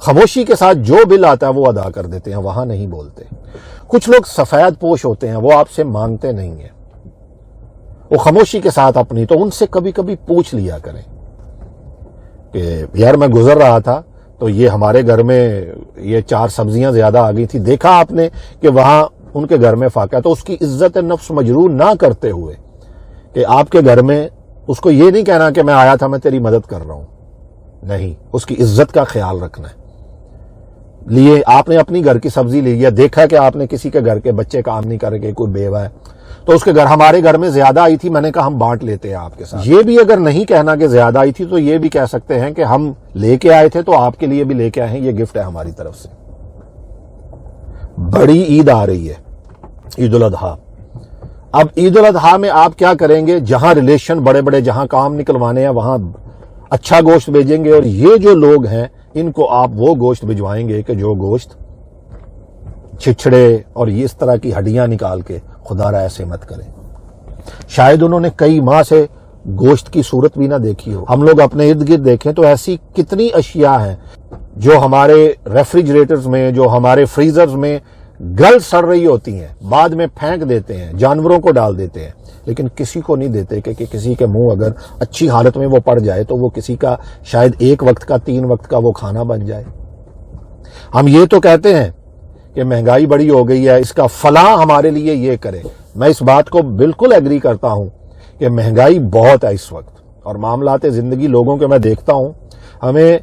خاموشی کے ساتھ جو بل آتا ہے وہ ادا کر دیتے ہیں، وہاں نہیں بولتے۔ کچھ لوگ سفید پوش ہوتے ہیں، وہ آپ سے مانگتے نہیں ہیں، وہ خاموشی کے ساتھ اپنی، تو ان سے کبھی کبھی پوچھ لیا کریں کہ یار میں گزر رہا تھا تو یہ ہمارے گھر میں یہ 4 سبزیاں زیادہ آ گئی تھی، دیکھا آپ نے کہ وہاں ان کے گھر میں فاقہ ہے، تو اس کی عزت نفس مجروح نہ کرتے ہوئے کہ آپ کے گھر میں اس کو یہ نہیں کہنا کہ میں آیا تھا میں تیری مدد کر رہا ہوں، نہیں، اس کی عزت کا خیال رکھنا ہے۔ لیے آپ نے اپنی گھر کی سبزی لی ہے، دیکھا کہ آپ نے کسی کے گھر کے بچے کام نہیں کر کے، کوئی بیوہ ہے تو اس کے گھر ہمارے گھر میں زیادہ آئی تھی، میں نے کہا ہم بانٹ لیتے ہیں آپ کے ساتھ۔ یہ بھی اگر نہیں کہنا کہ زیادہ آئی تھی تو یہ بھی کہہ سکتے ہیں کہ ہم لے کے آئے تھے تو آپ کے لیے بھی لے کے آئے ہیں، یہ گفٹ ہے ہماری طرف سے۔ بڑی عید آ رہی ہے، عید الاضحیٰ۔ اب عید الاضحیٰ میں آپ کیا کریں گے؟ جہاں ریلیشن بڑے بڑے، جہاں کام نکلوانے ہیں وہاں اچھا گوشت بھیجیں گے، اور یہ جو لوگ ہیں ان کو آپ وہ گوشت بھجوائیں گے کہ جو گوشت چھچڑے اور یہ اس طرح کی ہڈیاں نکال کے، خدا را ایسے مت کریں۔ شاید انہوں نے کئی ماہ سے گوشت کی صورت بھی نہ دیکھی ہو۔ ہم لوگ اپنے ارد گرد دیکھیں تو ایسی کتنی اشیاء ہیں جو ہمارے ریفریجریٹرز میں، جو ہمارے فریزرز میں گل سڑ رہی ہوتی ہیں، بعد میں پھینک دیتے ہیں، جانوروں کو ڈال دیتے ہیں، لیکن کسی کو نہیں دیتے کہ کسی کے منہ اگر اچھی حالت میں وہ پڑ جائے تو وہ کسی کا شاید 1 وقت کا 3 وقت کا وہ کھانا بن جائے۔ ہم یہ تو کہتے ہیں کہ مہنگائی بڑی ہو گئی ہے، اس کا فلاں ہمارے لیے یہ کرے۔ میں اس بات کو بالکل ایگری کرتا ہوں کہ مہنگائی بہت ہے اس وقت، اور معاملات زندگی لوگوں کے میں دیکھتا ہوں، ہمیں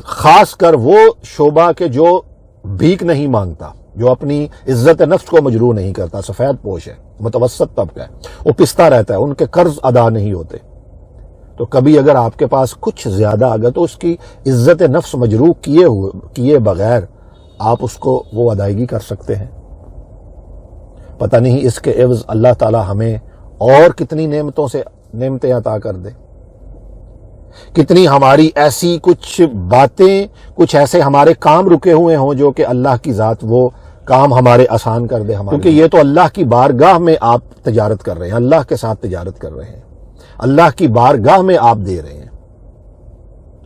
خاص کر وہ شعبہ کہ جو بھیک نہیں مانگتا، جو اپنی عزت نفس کو مجروح نہیں کرتا، سفید پوش ہے، متوسط طبقہ ہے، وہ پستا رہتا ہے، ان کے قرض ادا نہیں ہوتے، تو کبھی اگر آپ کے پاس کچھ زیادہ آگا تو اس کی عزت نفس مجروح کیے بغیر آپ اس کو وہ ادائیگی کر سکتے ہیں۔ پتہ نہیں اس کے عوض اللہ تعالی ہمیں اور کتنی نعمتیں عطا کر دے، کتنی ہماری ایسی کچھ باتیں، کچھ ایسے ہمارے کام رکے ہوئے ہوں جو کہ اللہ کی ذات وہ کام ہمارے آسان کر دے ہمارے، کیونکہ یہ تو اللہ کی بارگاہ میں آپ تجارت کر رہے ہیں، اللہ کے ساتھ تجارت کر رہے ہیں، اللہ کی بارگاہ میں آپ دے رہے ہیں،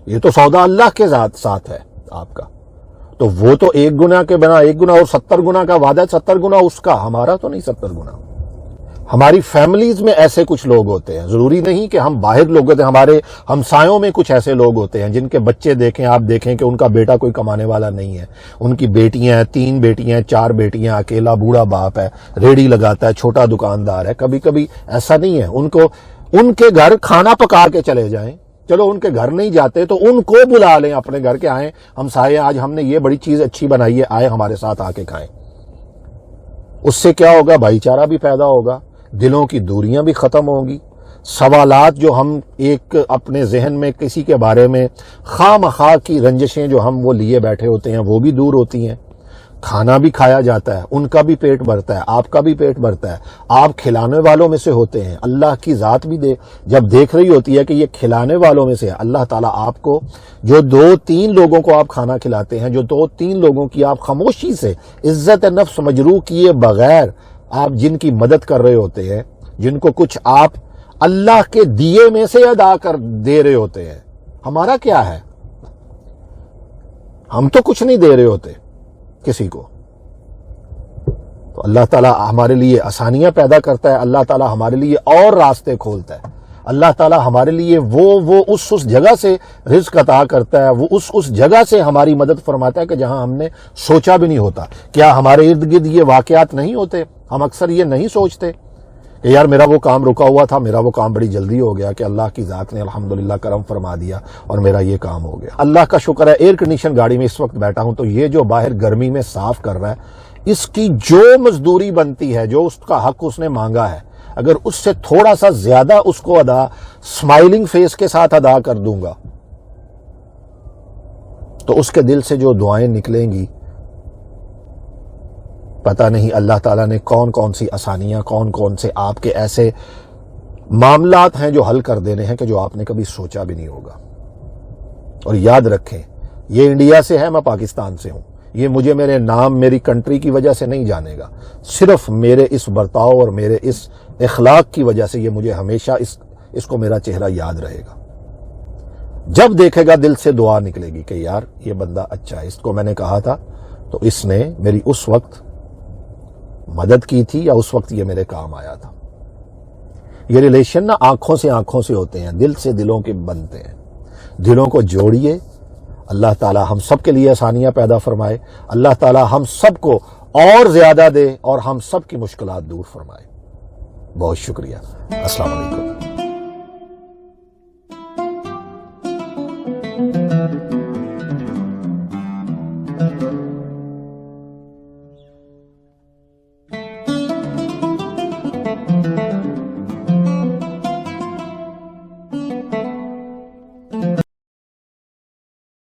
یہ تو سودا اللہ کے ساتھ ہے آپ کا، تو وہ تو 1 گنا کے بنا 1 گنا، اور 70 گنا کا وعدہ ہے، 70 گنا اس کا، ہمارا تو نہیں 70 گنا۔ ہماری فیملیز میں ایسے کچھ لوگ ہوتے ہیں، ضروری نہیں کہ ہم باہر لوگ ہوتے ہیں، ہمارے ہمسایوں میں کچھ ایسے لوگ ہوتے ہیں جن کے بچے دیکھیں، آپ دیکھیں کہ ان کا بیٹا کوئی کمانے والا نہیں ہے، ان کی بیٹیاں ہیں، 3 بیٹیاں ہیں، 4 بیٹیاں، اکیلا بوڑھا باپ ہے، ریڑھی لگاتا ہے، چھوٹا دکاندار ہے۔ کبھی کبھی ایسا نہیں ہے، ان کے گھر کھانا پکا کے چلے جائیں، چلو ان کے گھر نہیں جاتے تو ان کو بلا لیں اپنے گھر کے، آئیں ہمسائے، آج ہم نے یہ بڑی چیز اچھی بنائی ہے، آئے ہمارے ساتھ آ کے کھائیں۔ اس سے کیا ہوگا؟ بھائی چارہ بھی پیدا ہوگا، دلوں کی دوریاں بھی ختم ہوں گی، سوالات جو ہم ایک اپنے ذہن میں کسی کے بارے میں خواہ مخواہ کی رنجشیں جو ہم وہ لیے بیٹھے ہوتے ہیں وہ بھی دور ہوتی ہیں، کھانا بھی کھایا جاتا ہے، ان کا بھی پیٹ بھرتا ہے، آپ کا بھی پیٹ بھرتا ہے، آپ کھلانے والوں میں سے ہوتے ہیں، اللہ کی ذات بھی جب دیکھ رہی ہوتی ہے کہ یہ کھلانے والوں میں سے ہے، اللہ تعالیٰ آپ کو جو 2-3 لوگوں کو آپ کھانا کھلاتے ہیں، جو 2-3 لوگوں کی آپ خاموشی سے عزت نفس مجروح کیے بغیر آپ جن کی مدد کر رہے ہوتے ہیں، جن کو کچھ آپ اللہ کے دیے میں سے ادا کر دے رہے ہوتے ہیں، ہمارا کیا ہے؟ ہم تو کچھ نہیں دے رہے ہوتے کسی کو، تو اللہ تعالیٰ ہمارے لیے آسانیاں پیدا کرتا ہے، اللہ تعالیٰ ہمارے لیے اور راستے کھولتا ہے، اللہ تعالیٰ ہمارے لیے وہ اس جگہ سے رزق عطا کرتا ہے، وہ اس جگہ سے ہماری مدد فرماتا ہے کہ جہاں ہم نے سوچا بھی نہیں ہوتا۔ کیا ہمارے ارد گرد یہ واقعات نہیں ہوتے؟ ہم اکثر یہ نہیں سوچتے کہ یار میرا وہ کام رکا ہوا تھا، میرا وہ کام بڑی جلدی ہو گیا کہ اللہ کی ذات نے الحمدللہ کرم فرما دیا اور میرا یہ کام ہو گیا۔ اللہ کا شکر ہے ایئر کنڈیشن گاڑی میں اس وقت بیٹھا ہوں تو یہ جو باہر گرمی میں صاف کر رہا ہے، اس کی جو مزدوری بنتی ہے، جو اس کا حق اس نے مانگا ہے، اگر اس سے تھوڑا سا زیادہ اس کو اسمائلنگ فیس کے ساتھ ادا کر دوں گا تو اس کے دل سے جو دعائیں نکلیں گی، پتہ نہیں اللہ تعالیٰ نے کون کون سی آسانیاں، کون کون سے آپ کے ایسے معاملات ہیں جو حل کر دینے ہیں کہ جو آپ نے کبھی سوچا بھی نہیں ہوگا۔ اور یاد رکھیں، یہ انڈیا سے ہے، میں پاکستان سے ہوں، یہ مجھے میرے نام، میری کنٹری کی وجہ سے نہیں جانے گا، صرف میرے اس برتاؤ اور میرے اس اخلاق کی وجہ سے یہ مجھے ہمیشہ اس کو میرا چہرہ یاد رہے گا۔ جب دیکھے گا دل سے دعا نکلے گی کہ یار یہ بندہ اچھا ہے، اس کو میں نے کہا تھا تو اس نے میری اس وقت مدد کی تھی، یا اس وقت یہ میرے کام آیا تھا۔ یہ ریلیشن نا آنکھوں سے ہوتے ہیں، دل سے دلوں کے بنتے ہیں۔ دلوں کو جوڑیے، اللہ تعالی ہم سب کے لیے آسانیاں پیدا فرمائے، اللہ تعالی ہم سب کو اور زیادہ دے اور ہم سب کی مشکلات دور فرمائے۔ بہت شکریہ، السلام علیکم۔